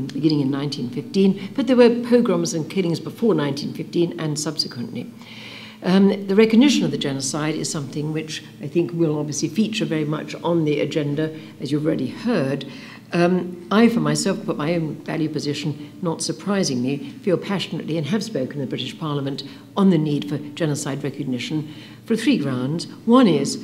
beginning in 1915, but there were pogroms and killings before 1915 and subsequently. The recognition of the genocide is something which I think will obviously feature very much on the agenda, as you've already heard. I, for myself, put my own value position, not surprisingly, feel passionately and have spoken in the British Parliament on the need for genocide recognition for 3 grounds. One is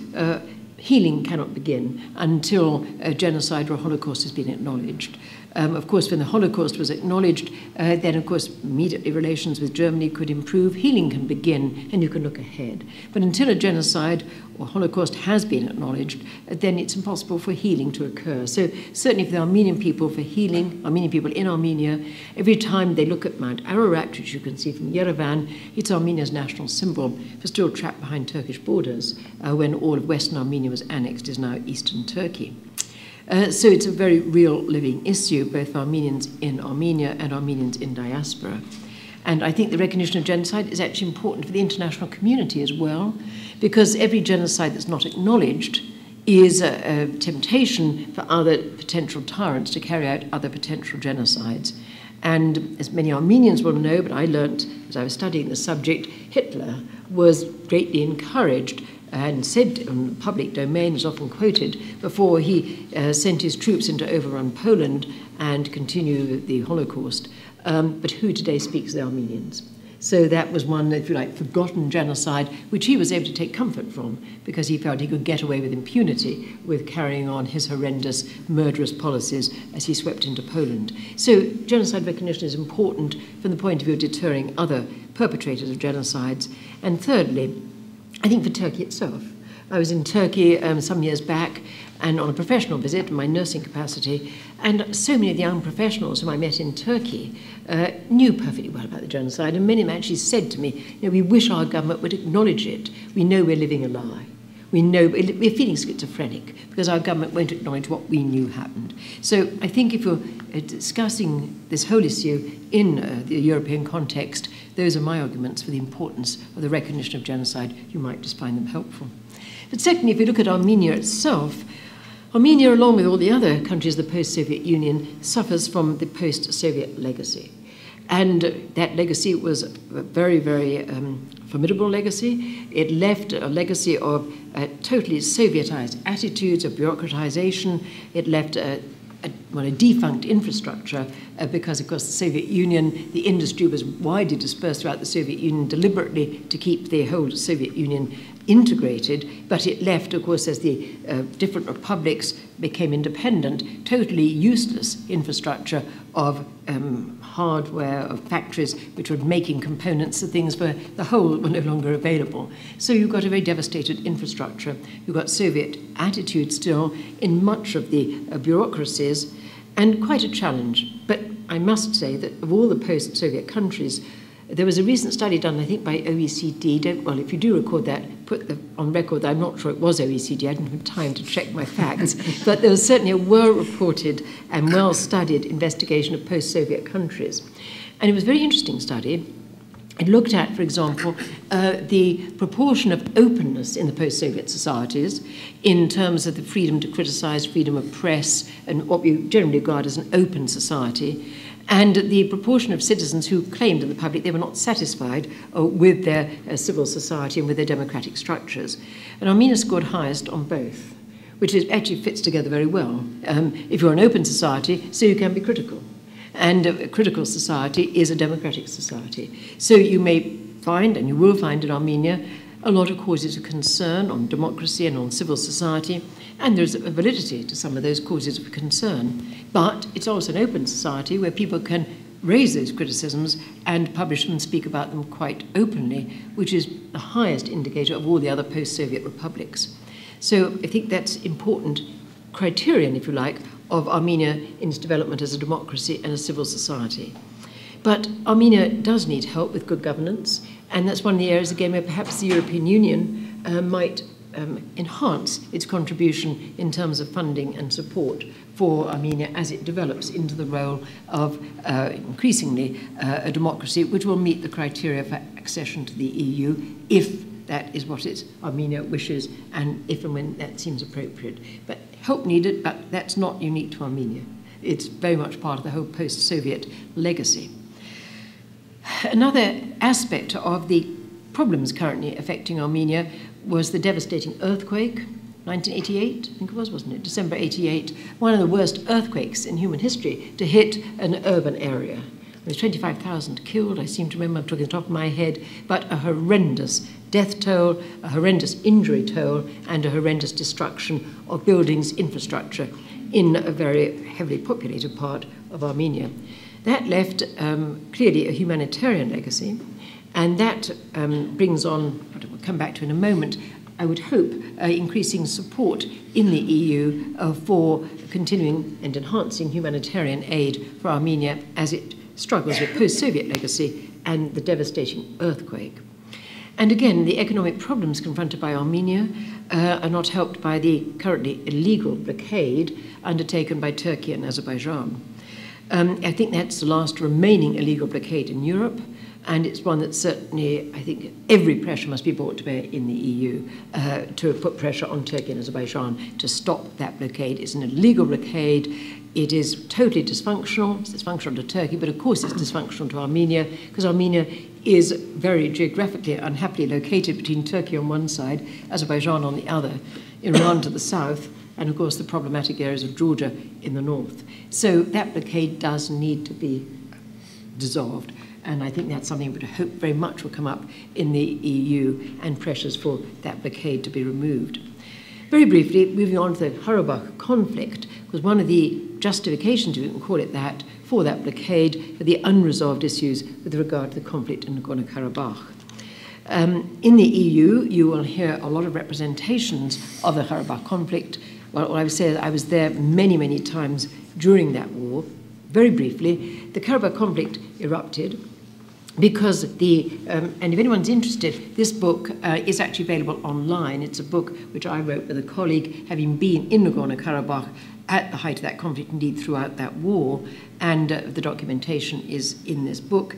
healing cannot begin until a genocide or a Holocaust has been acknowledged. Of course, when the Holocaust was acknowledged, then, of course, immediately relations with Germany could improve. Healing can begin, and you can look ahead. But until a genocide or Holocaust has been acknowledged, then it's impossible for healing to occur. So certainly for the Armenian people, for healing, Armenian people in Armenia, every time they look at Mount Ararat, which you can see from Yerevan, it's Armenia's national symbol for still trapped behind Turkish borders, when all of Western Armenia was annexed, is now Eastern Turkey. So it's a very real living issue, both for Armenians in Armenia and Armenians in diaspora. And I think the recognition of genocide is actually important for the international community as well, because every genocide that's not acknowledged is a temptation for other potential tyrants to carry out other potential genocides. And as many Armenians will know, but I learnt as I was studying the subject, Hitler was greatly encouraged and said in the public domain, is often quoted, before he sent his troops into overrun Poland and continued the Holocaust. But who today speaks the Armenians? So that was one, if you like, forgotten genocide, which he was able to take comfort from because he felt he could get away with impunity with carrying on his horrendous, murderous policies as he swept into Poland. So genocide recognition is important from the point of view of deterring other perpetrators of genocides. And thirdly, I think for Turkey itself. I was in Turkey some years back and on a professional visit in my nursing capacity, and so many of the young professionals whom I met in Turkey knew perfectly well about the genocide, and many of them actually said to me, you know, we wish our government would acknowledge it. We know we're living a lie. We know we're feeling schizophrenic because our government won't acknowledge what we knew happened. So I think if you're discussing this whole issue in the European context, those are my arguments for the importance of the recognition of genocide. You might just find them helpful. But secondly, if you look at Armenia itself, Armenia, along with all the other countries of the post-Soviet Union, suffers from the post-Soviet legacy. And that legacy was a very, very formidable legacy. It left a legacy of totally Sovietized attitudes, of bureaucratization. It left a defunct infrastructure because, of course, the Soviet Union, the industry was widely dispersed throughout the Soviet Union deliberately to keep the whole Soviet Union integrated, but it left, of course, as the different republics became independent, totally useless infrastructure of hardware, of factories which were making components of things where the whole were no longer available. So you've got a very devastated infrastructure. You've got Soviet attitude still in much of the bureaucracies, and quite a challenge. But I must say that of all the post-Soviet countries, there was a recent study done, I think, by OECD. Well, if you do record that, put on record that I'm not sure it was OECD. I didn't have time to check my facts. But there was certainly a well-reported and well-studied investigation of post-Soviet countries. And it was a very interesting study. It looked at, for example, the proportion of openness in the post-Soviet societies in terms of the freedom to criticize, freedom of press, and what we generally regard as an open society, and the proportion of citizens who claimed in the public they were not satisfied with their civil society and with their democratic structures. And Armenia scored highest on both, which actually fits together very well. If you're an open society, so you can be critical. And a critical society is a democratic society. So you may find, and you will find in Armenia, a lot of causes of concern on democracy and on civil society, and there's a validity to some of those causes of concern. But it's also an open society where people can raise those criticisms and publish them and speak about them quite openly, which is the highest indicator of all the other post-Soviet republics. So I think that's important criterion, if you like, of Armenia in its development as a democracy and a civil society. But Armenia does need help with good governance, and that's one of the areas, again, where perhaps the European Union might enhance its contribution in terms of funding and support for Armenia as it develops into the role of increasingly a democracy which will meet the criteria for accession to the EU if that is what Armenia wishes and if and when that seems appropriate. But help needed, but that's not unique to Armenia. It's very much part of the whole post-Soviet legacy. Another aspect of the problems currently affecting Armenia was the devastating earthquake, 1988, I think it was, wasn't it? December 88, one of the worst earthquakes in human history to hit an urban area. There was 25,000 killed, I seem to remember, I'm talking off the top of my head, but a horrendous death toll, a horrendous injury toll, and a horrendous destruction of buildings, infrastructure in a very heavily populated part of Armenia. That left clearly a humanitarian legacy, and that brings on, what we'll come back to in a moment, I would hope, increasing support in the EU for continuing and enhancing humanitarian aid for Armenia as it struggles with post-Soviet legacy and the devastating earthquake. And again, the economic problems confronted by Armenia are not helped by the currently illegal blockade undertaken by Turkey and Azerbaijan. I think that's the last remaining illegal blockade in Europe, and it's one that certainly, I think, every pressure must be brought to bear in the EU to put pressure on Turkey and Azerbaijan to stop that blockade. It's an illegal blockade. It is totally dysfunctional. It's dysfunctional to Turkey, but of course it's dysfunctional to Armenia, because Armenia is very geographically unhappily located between Turkey on one side, Azerbaijan on the other, Iran to the south, and of course the problematic areas of Georgia in the north. So that blockade does need to be dissolved, and I think that's something we hope very much will come up in the EU, and pressures for that blockade to be removed. Very briefly, moving on to the Karabakh conflict, was one of the justifications, if you can call it that, for that blockade, for the unresolved issues with regard to the conflict in Nagorno-Karabakh. In the EU, you will hear a lot of representations of the Karabakh conflict. Well, I would say that I was there many, many times during that war. Very briefly, the Karabakh conflict erupted because and if anyone's interested, this book is actually available online. It's a book which I wrote with a colleague, having been in Nagorno-Karabakh at the height of that conflict, indeed throughout that war, and the documentation is in this book,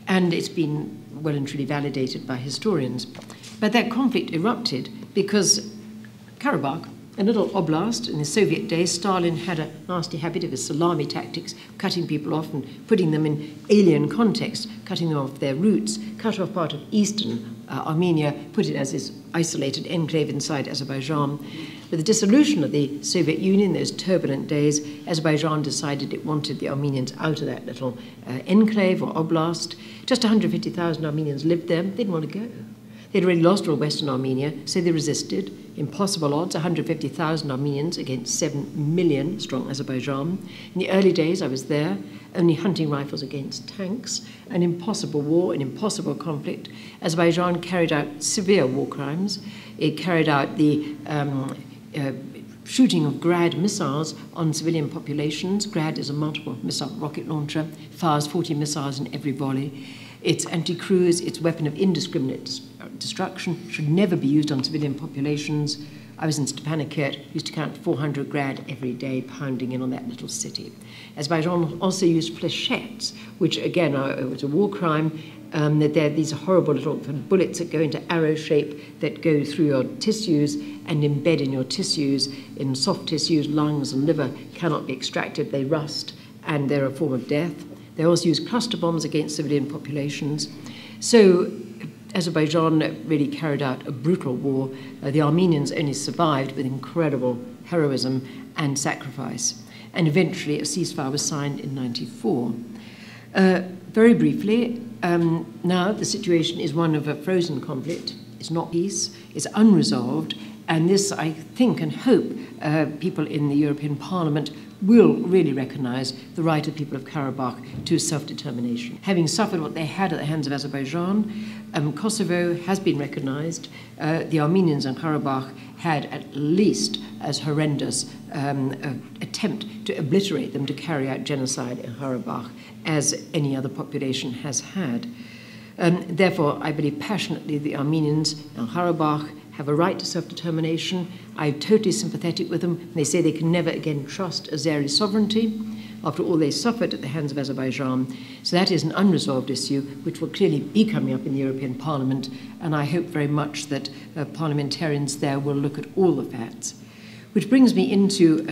and it's been well and truly validated by historians. But that conflict erupted because Karabakh, a little oblast in the Soviet days, Stalin had a nasty habit of his salami tactics, cutting people off and putting them in alien context, cutting them off their roots, cut off part of eastern Armenia, put it as this isolated enclave inside Azerbaijan. With the dissolution of the Soviet Union, those turbulent days, Azerbaijan decided it wanted the Armenians out of that little enclave or oblast. Just 150,000 Armenians lived there. They didn't want to go. They'd already lost all Western Armenia, so they resisted. Impossible odds, 150,000 Armenians against 7 million strong Azerbaijan. In the early days, I was there, only hunting rifles against tanks, an impossible war, an impossible conflict. Azerbaijan carried out severe war crimes. It carried out the shooting of Grad missiles on civilian populations. Grad is a multiple missile rocket launcher, fires 40 missiles in every volley. It's anti-cruise, its weapon of indiscriminate destruction, should never be used on civilian populations. I was in Stepanakert, used to count 400 Grad every day pounding in on that little city. Azerbaijan also used flechettes, which again was a war crime, that they're these horrible little bullets that go into arrow shape that go through your tissues and embed in your tissues, in soft tissues, lungs and liver, cannot be extracted, they rust, and they're a form of death. They also use cluster bombs against civilian populations. So Azerbaijan really carried out a brutal war. The Armenians only survived with incredible heroism and sacrifice. And eventually a ceasefire was signed in '94. Very briefly, now the situation is one of a frozen conflict. It's not peace, it's unresolved. And this, I think and hope, people in the European Parliament will really recognise the right of people of Karabakh to self-determination. Having suffered what they had at the hands of Azerbaijan, Kosovo has been recognised. The Armenians in Karabakh had at least as horrendous attempt to obliterate them, to carry out genocide in Karabakh as any other population has had. Therefore, I believe passionately the Armenians in Karabakh have a right to self-determination. I'm totally sympathetic with them. They say they can never again trust Azeri sovereignty after all they suffered at the hands of Azerbaijan. So that is an unresolved issue which will clearly be coming up in the European Parliament, and I hope very much that parliamentarians there will look at all the facts. Which brings me into